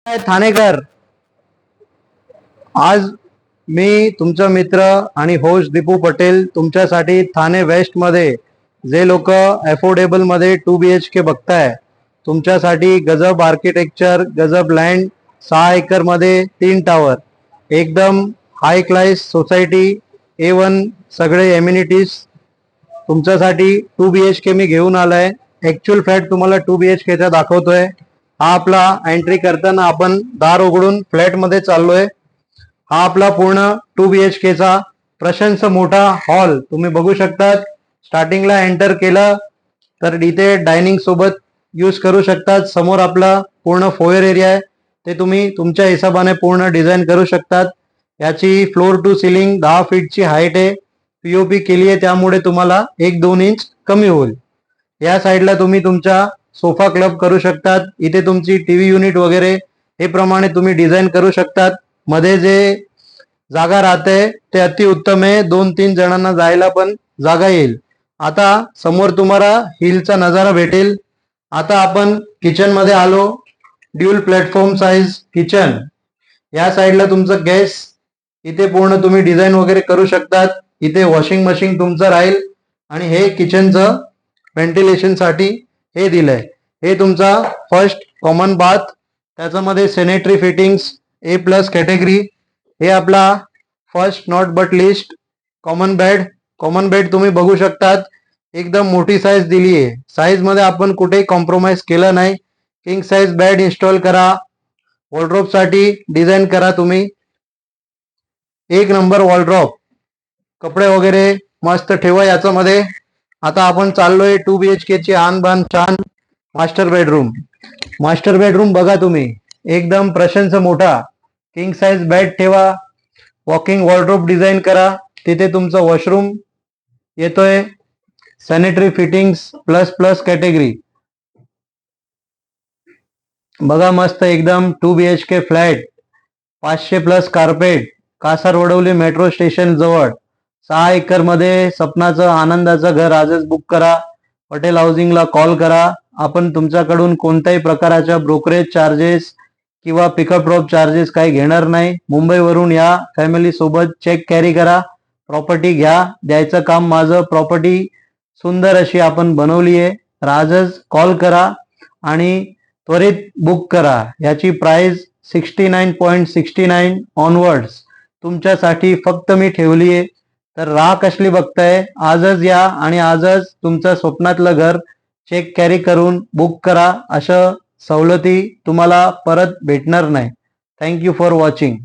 ठाणेकर, आज मी तुमचा मित्र आणि होस्ट दीपू पटेल तुमच्यासाठी ठाणे वेस्ट मध्ये जे लोक अफोर्डेबल मध्ये 2 BHK बघताय, तुमच्यासाठी गजब आर्किटेक्चर, गजब लँड, 6 एकर मध्ये 3 टावर, एकदम हाय क्लास सोसायटी, A1 सगळे एम्युनिटीज तुमच्यासाठी 2 BHK मी घेऊन आलाय. ऍक्च्युअल फ्लॅट तुम्हाला 2 BHK दाखवतोय. हा आपला एंट्री करताना आपण दार उघडून फ्लॅट मध्ये चाललोय. हा आपला पूर्ण 2 BHK प्रशस्त मोठा हॉल तुम्ही बघू शकतात. स्टार्टिंगला एंटर केलं तर इथे डायनिंग सोबत यूज करू शकतात. समोर आपला पूर्ण फोयर एरिया आहे, ते तुम्ही तुमच्या हिशोबाने पूर्ण डिझाईन करू शकतात. याची फ्लोर टू सिलिंग 10 फीटची हाईट आहे. पीओपी केली आहे, त्यामुळे तुम्हाला 1-2 इंच कमी होईल. या साईडला तुम्ही तुमचा सोफा क्लब करू शकतात. इथे तुमची टीव्ही युनिट वगैरे हे प्रमाणे तुम्ही डिझाईन करू शकतात. मध्ये जे जागा राहते ते अतिउत्तम आहे. 2-3 जणांना जायला पण जागा येईल. आता समोर तुम्हाला हिलचा नजारा भेटेल. आता आपण किचन मध्ये आलो. Dual platform size kitchen. या साईडला तुमचं गॅस, इथे पूर्ण तुम्ही डिझाईन वगैरे करू शकतात. इथे वॉशिंग मशीन तुमचं राहील आणि हे किचनचं व्हेंटिलेशन साठी हे दिलंय. हे तुमचा फर्स्ट कॉमन बाथ, त्याच्यामध्ये सॅनिटरी फिटिंग्स A+ कॅटेगरी. हे आपला first not but list common bed. Common bed तुम्ही बघू शकतात, एकदम मोठी साईज दिली आहे. साईज मध्ये आपण कुठेही कॉम्प्रोमाइज केलं नाही. किंग साईज बेड इन्स्टॉल करा. वॉर्डरोब साठी डिझाईन करा तुम्ही. 1 नंबर वॉर्डरोब, कपडे वगैरे मस्त ठेवा याच्यामध्ये. आता आपण चाललोय 2 BHK आणबान छान मास्टर बेडरूम. मास्टर बेडरूम बघा तुम्ही, एकदम प्रशस्त मोठा. किंग साईज बेड ठेवा. वॉकिंग वॉर्डरोब डिझाईन करा. तिथे तुमचं वॉशरूम येतोय. सॅनिटरी फिटिंग्स प्लस कॅटेगरी बघा, मस्त एकदम 2 BHK flat. 500+ carpet. Kasar Wadavali metro station जवळ. 6 एकर मध्ये सपनाचं आनंदाचं घर आजच बुक करा. पटेल हाऊसिंगला कॉल करा. आपण तुमच्याकडून कोणत्याही प्रकारच्या ब्रोकरेज चार्जेस किंवा पिकअप ड्रॉप चार्जेस काही घेणार नाही. मुंबईवरून या, फॅमिली सोबत चेक कॅरी करा, प्रॉपर्टी घ्या. द्यायचं काम माझं. प्रॉपर्टी सुंदर अशी आपण बनवली आहे. आजच कॉल करा आणि त्वरित बुक करा. याची प्राइस 69.69 ऑनवर्ड्स तुमच्यासाठी फक्त मी ठेवली आहे. तर राह कसली बघताय, आजच या आणि आजच तुमचं स्वप्नातलं घर चेक कॅरी करून बुक करा. अशा सवलती तुम्हाला परत भेटणार नाही. Thank you for watching.